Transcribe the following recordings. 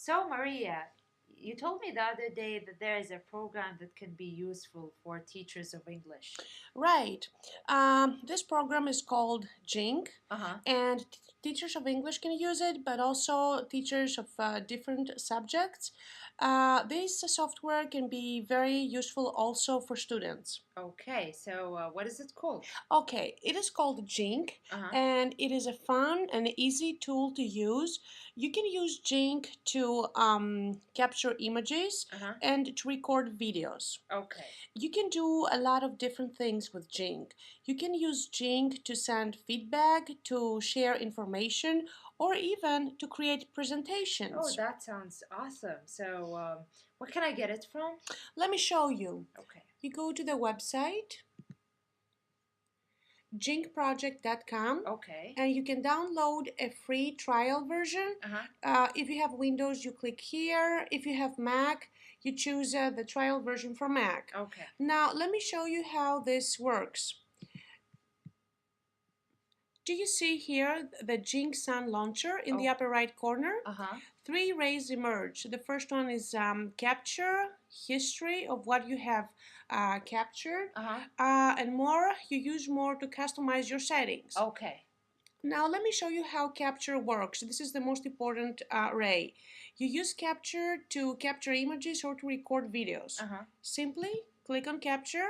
So, Maria, you told me the other day that there is a program that can be useful for teachers of English. Right. This program is called Jing, Uh-huh. and teachers of English can use it, but also teachers of different subjects. This software can be very useful also for students. Okay, so what is it called? Okay, it is called Jing, Uh-huh. and it is a fun and easy tool to use. You can use Jing to capture images Uh-huh. and to record videos. Okay. You can do a lot of different things with Jing. You can use Jing to send feedback, to share information, or even to create Oh, presentations. that sounds awesome. So, where can I get it from? Let me show you. Okay. You go to the website jingproject.com Okay. and you can download a free trial version. Uh-huh. If you have Windows, you click here. If you have Mac, you choose the trial version for Mac. Okay. Now, let me show you how this works. Do you see here the Jing Sun launcher in the upper right corner? Uh-huh. Three rays emerge. The first one is capture, history of what you have captured, Uh-huh. and more. You use more to customize your settings. Okay. Now let me show you how capture works. This is the most important ray. You use capture to capture images or to record videos. Uh-huh. Simply click on capture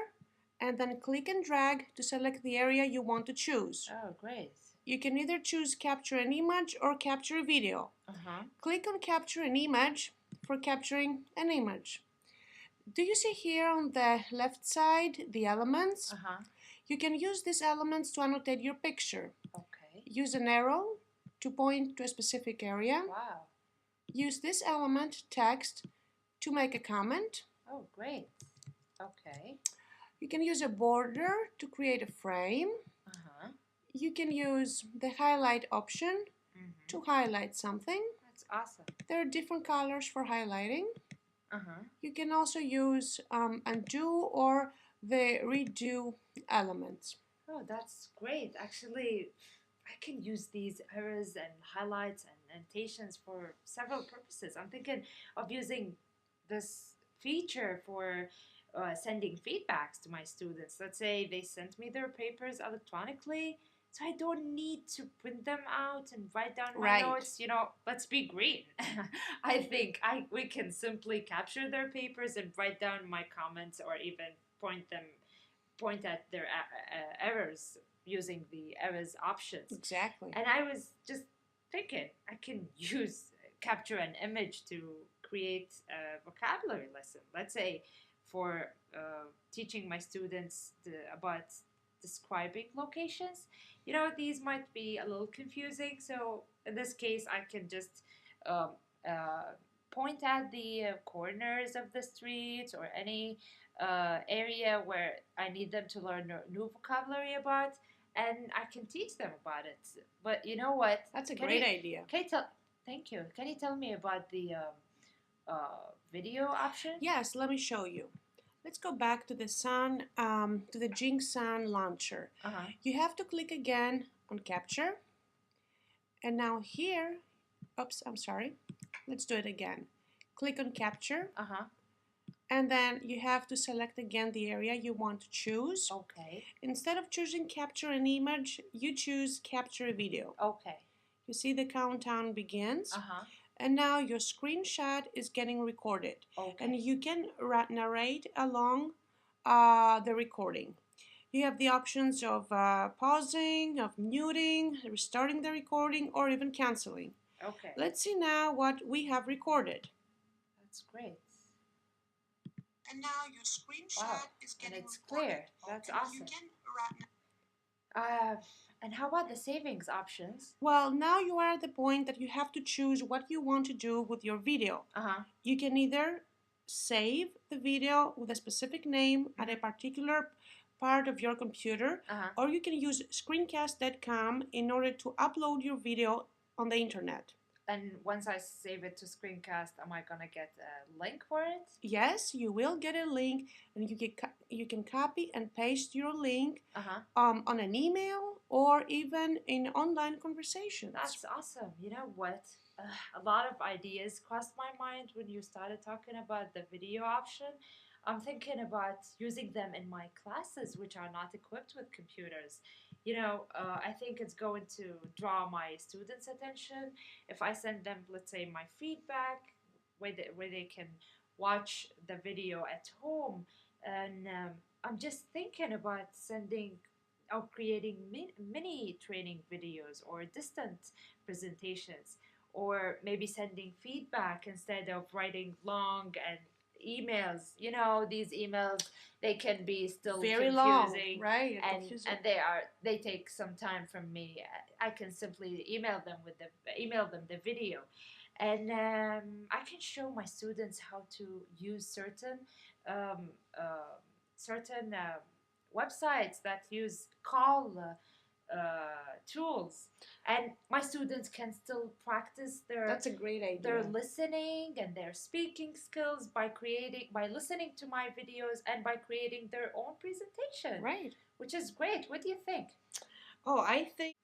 and then click and drag to select the area you want to choose. Oh, great. You can either choose capture an image or capture a video. Uh-huh. Click on capture an image for capturing an image. Do you see here on the left side the elements? Uh-huh. You can use these elements to annotate your picture. Okay. Use an arrow to point to a specific area. Wow. Use this element, text, to make a comment. Oh, great. Okay. You can use a border to create a frame. Uh-huh. You can use the highlight option to highlight something. That's awesome. There are different colors for highlighting. Uh-huh. You can also use undo or the redo elements. Oh, that's great. Actually, I can use these errors and highlights and annotations for several purposes. I'm thinking of using this feature for sending feedbacks to my students. Let's say they sent me their papers electronically, so I don't need to print them out and write down my notes. Let's be green. I think we can simply capture their papers and write down my comments or even point at their errors using the errors options. Exactly. And I was just thinking I can use capture an image to create a vocabulary lesson. Let's say for teaching my students about describing locations. These might be a little confusing. So in this case, I can just um, point at the corners of the streets or any area where I need them to learn new vocabulary about, and I can teach them about it. But you know what? That's a great idea. Thank you. Can you tell me about the video option? Yes, let me show you. Let's go back to the to the Jing Sun launcher. Uh-huh. You have to click again on capture. And now here, oops, I'm sorry. Let's do it again. Click on capture. Uh-huh. And then you have to select again the area you want to choose. Okay. Instead of choosing capture an image, you choose capture a video. Okay. You see the countdown begins. Uh-huh. And now your screenshot is getting recorded. Okay. And you can narrate along the recording. You have the options of pausing, of muting, restarting the recording, or even canceling. Okay. Let's see now what we have recorded. That's great. And now your screenshot is getting and it's recorded. clear. That's and awesome. And how about the savings options? Well, now you are at the point that you have to choose what you want to do with your video. Uh-huh. You can either save the video with a specific name at a particular part of your computer, or you can use screencast.com in order to upload your video on the internet. And once I save it to screencast, am I gonna get a link for it? Yes, you will get a link, and you can copy and paste your link on an email or even in online conversations. That's awesome. You know what? a lot of ideas crossed my mind when you started talking about the video option. I'm thinking about using them in my classes, which are not equipped with computers. I think it's going to draw my students' attention if I send them, let's say, my feedback, where they can watch the video at home. And I'm just thinking about sending or creating mini training videos or distant presentations, or maybe sending feedback instead of writing long and emails. These emails, they can be still very confusing, long, right? and Confusing. and they take some time from me. I can simply email them the video, and I can show my students how to use um, uh, certain websites that use call tools, and my students can still practice That's a great idea. their listening and their speaking skills by listening to my videos and by creating their own presentation, Right. which is great. What do you think? Oh, I think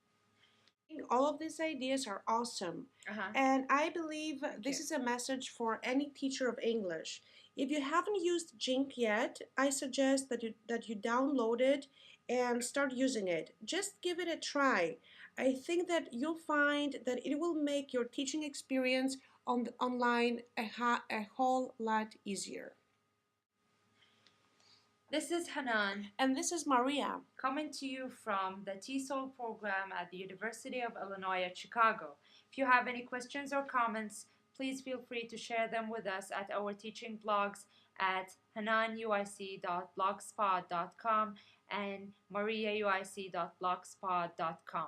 all of these ideas are awesome. And I believe this is a message for any teacher of English. If you haven't used Jing yet, I suggest that you download it and start using it. Just give it a try. I think that you'll find that it will make your teaching experience online a whole lot easier. This is Hanan. And this is Maria. Coming to you from the TESOL program at the University of Illinois at Chicago. If you have any questions or comments, please feel free to share them with us at our teaching blogs at hananuic.blogspot.com and mariauic.blogspot.com.